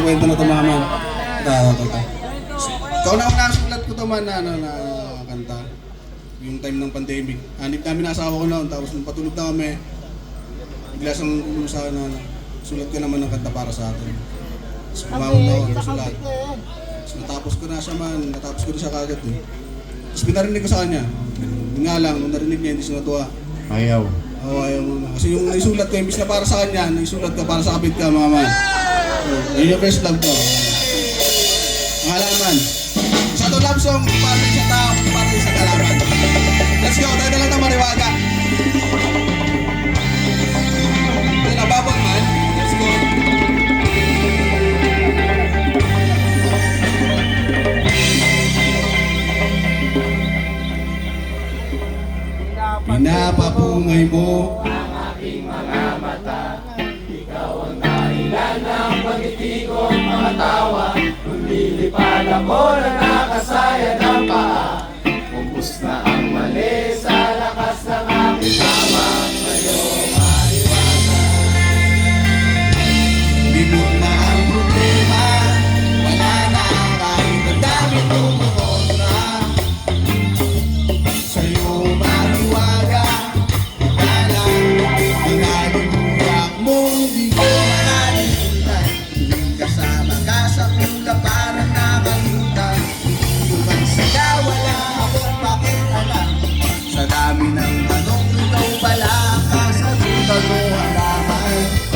kwento na tumaman. Ito. Ikaw na ang nasulat ko naman na, na kanta. Yung time ng pandemic. Hanip namin na asawa ko noon, tapos nung patulog na kami, bigla siyang sa na, sulat ka naman ng kanta para sa atin. Tapos pumawag na ako, sulat. Tapos natapos ko na siya kagad eh. Tapos pinarinig ko sa kanya. Yun nga lang, nung narinig niya, hindi siya natuwa. Ayaw. Oo, ayaw mo na. Kasi yung naisulat ko, imbis na para sa kanya, naisulat ka para sa kapit ka, mga man. So, yun yung first love ko. Ang halaman. Isa to love song, para sa tao, para sa halaman. Let's go, tayo na lang ng Mariwaga. Ito na, babang man. Let's go. Pinapapungay mo ang aking mga mata. Ikaw ang dahilan ng pag-ibig ko, mga tawa. Lumilipad ako na nakasaya ng paa. Ubus na ang mali sa lakas ng aking tama. Ngayong maliwanag. Limot na ang problema, wala na kahit ang dami tumukontra. Sa'yo maliwaga, wala ang nalimuyak mo, hindi ko makalimutan. Tuwing kasama ka sa ulap parang nakalimutan. Tuwing saya wala akong pakialam. Sa dami ng tanong, ikaw pala ang kasagutan mo halaman.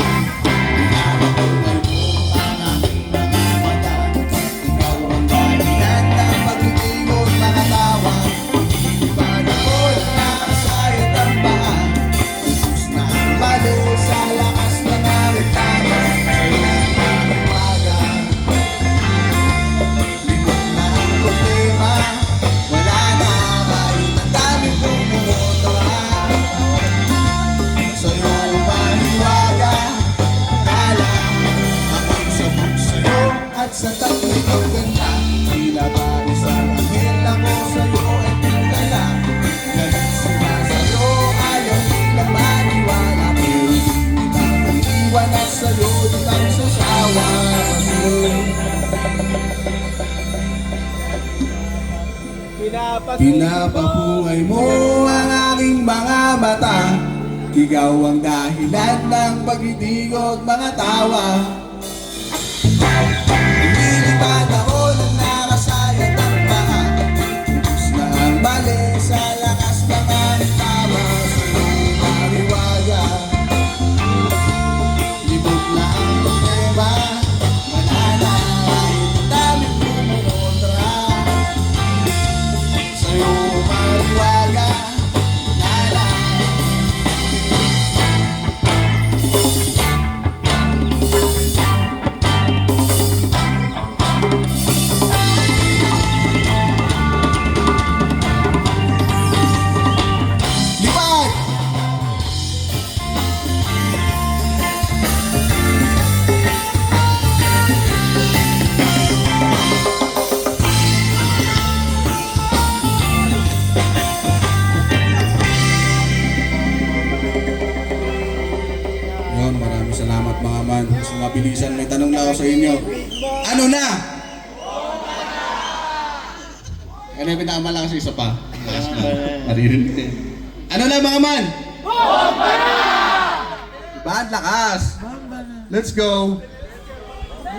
Sa tapoy ang ganda, tila ba isang anghel ako sa'yo ay tulala. Galit sila sa'yo, ayaw nilang maniwala. Pero hindi kita mag-iwan at sa'yo di lang sasawa. Pinapapungay mo ang aking mga mata. Ikaw ang dahilan ng pag-ibig at mga tawa. Lumilipad ako ng nakasayat ang mga. Ubus na ang mali sa lakas ng aming tama. Sa'yo mariwaga, libot na ang problema. Wala na kahit ang daming kumukontra. Sa'yo mariwaga, lala. Yun, maraming salamat mga man. Kasi mabilisan, may tanong na ako sa inyo. Ano na? Ano yung pinakamalakas isa pa? Maririnig na. Ano na mga man? Bomba na! Diba? Ang lakas. Let's go.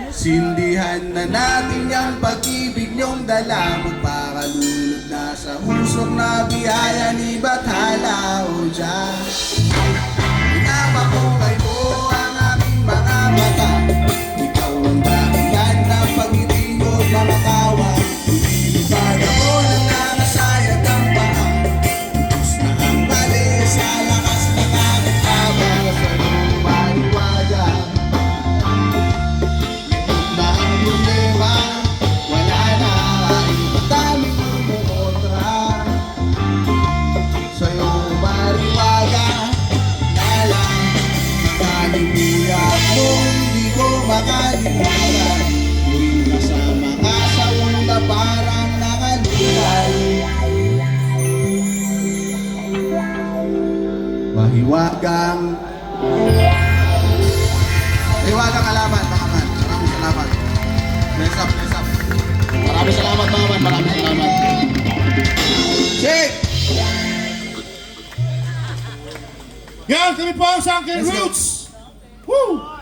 Sindihan na natin yung pag-ibig niyong dala. Magpakalulog na sa usok na biyaya ni Bathala o Diyos. Pinapapungay mo ang aming mga mata. Ikaw ang dahilan ng pag-ibig o mga tawa. Lumilipad ako ng nakasayat ang paa. Ubus na ang mali sa lakas ng aming tama. Sa'yo maliwaga, libot na ang problema. Wala na kahit ang daming kumukontra. Sa'yo maliwaga, kalimuyak mo, hindi ko makalimutan. Tuwing kasama ka sa ulap parang nakalulay. Mahiwagang halaman, mga man. Maraming salamat. Bless up, bless up. Maraming salamat mga man, maraming salamat. Shake! Yan, kami po ang Sunken Let's go. Roots! Woo!